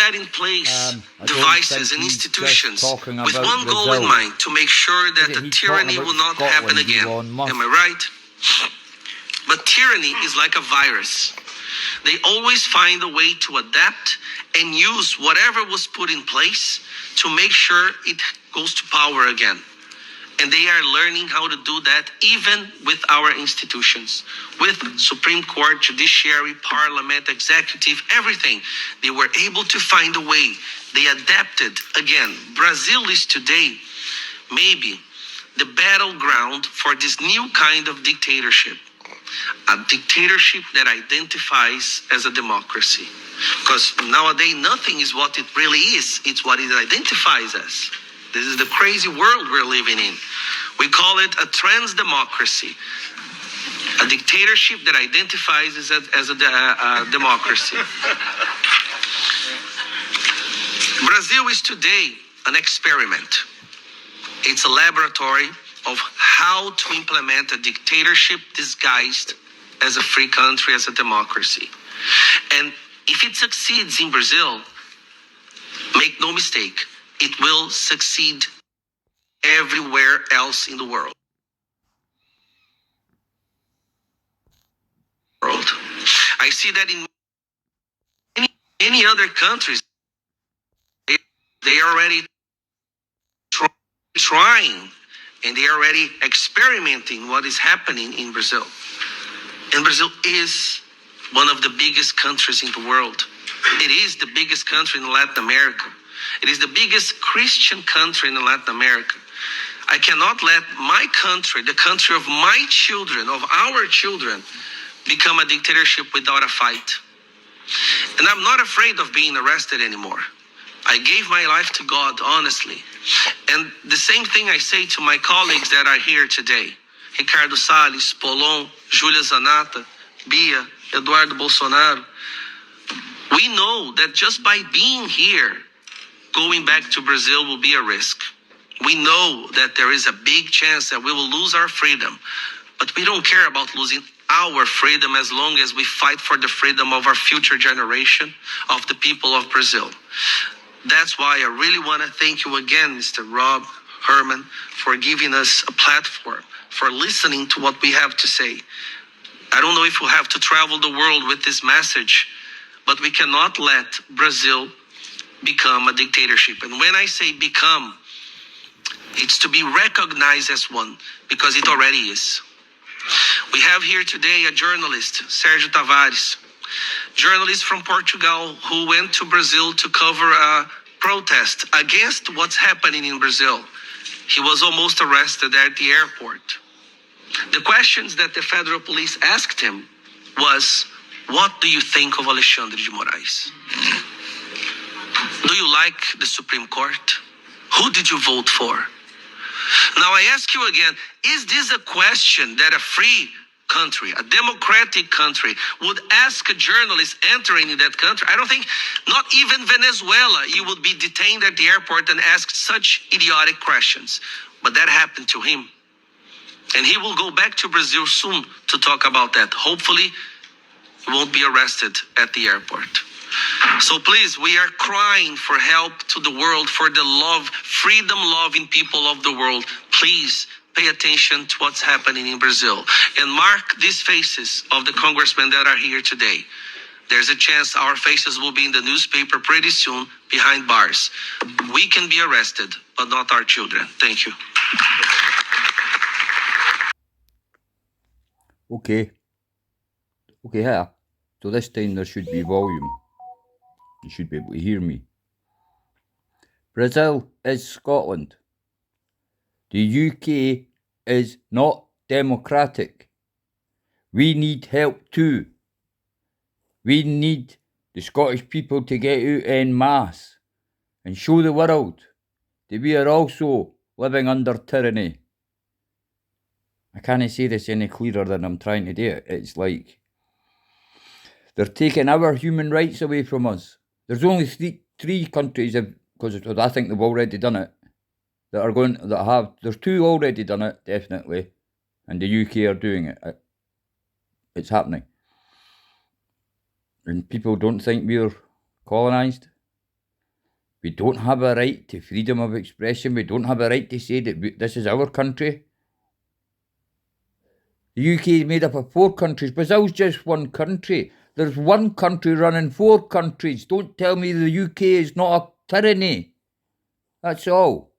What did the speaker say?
set in place I don't devices think and he's just institutions talking with about one goal in Brazil. mind, to make sure that the He's tyranny talking will about not happen Scotland, again. Elon Musk. Am I right? But tyranny is like a virus. They always find a way to adapt and use whatever was put in place to make sure it goes to power again. And they are learning how to do that even with our institutions, with Supreme Court, judiciary, parliament, executive, everything. They were able to find a way. They adapted again. Brazil is today maybe the battleground for this new kind of dictatorship. A dictatorship that identifies as a democracy. Because nowadays, nothing is what it really is. It's what it identifies as. This is the crazy world we're living in. We call it a trans-democracy. A dictatorship that identifies as a democracy. Brazil is today an experiment. It's a laboratory of how to implement a dictatorship disguised as a free country, as a democracy. And if it succeeds in Brazil, make no mistake, it will succeed everywhere else in the world. I see that in many other countries, they are already trying and they are already experimenting what is happening in Brazil. And Brazil is one of the biggest countries in the world. It is the biggest country in Latin America. It is the biggest Christian country in Latin America. I cannot let my country, the country of my children, of our children, become a dictatorship without a fight. And I'm not afraid of being arrested anymore. I gave my life to God, honestly. And the same thing I say to my colleagues that are here today. Ricardo Salles, Polon, Julia Zanata, Bia, Eduardo Bolsonaro. We know that just by being here, going back to Brazil will be a risk. We know that there is a big chance that we will lose our freedom, but we don't care about losing our freedom as long as we fight for the freedom of our future generation, of the people of Brazil. That's why I really want to thank you again, Mr. Rob Herman, for giving us a platform, for listening to what we have to say. I don't know if we'll have to travel the world with this message, but we cannot let Brazil become a dictatorship. And when I say become, it's to be recognized as one, because it already is. We have here today a journalist, Sergio Tavares, journalist from Portugal who went to Brazil to cover a protest against what's happening in Brazil. He was almost arrested at the airport. The questions that the federal police asked him was, what do you think of Alexandre de Moraes? Do you like the Supreme Court? Who did you vote for? Now I ask you again, is this a question that a free country, a democratic country, would ask a journalist entering in that country? I don't think, not even Venezuela, you would be detained at the airport and asked such idiotic questions. But that happened to him. And he will go back to Brazil soon to talk about that. Hopefully, he won't be arrested at the airport. So please, we are crying for help to the world, for the love, freedom-loving people of the world. Please pay attention to what's happening in Brazil. And mark these faces of the congressmen that are here today. There's a chance our faces will be in the newspaper pretty soon behind bars. We can be arrested, but not our children. Thank you. Okay, here. So this time there should be volume. You should be able to hear me. Brazil is Scotland. The UK is not democratic. We need help too. We need the Scottish people to get out en masse and show the world that we are also living under tyranny. I can't say this any clearer than I'm trying to do it. It's like they're taking our human rights away from us. There's only three countries, because I think they've already done it, there's two already done it, definitely, and the UK are doing it. It's happening. And people don't think we're colonised. We don't have a right to freedom of expression. We don't have a right to say that this is our country. The UK is made up of 4 countries. Brazil's just one country. There's one country running 4 countries. Don't tell me the UK is not a tyranny. That's all.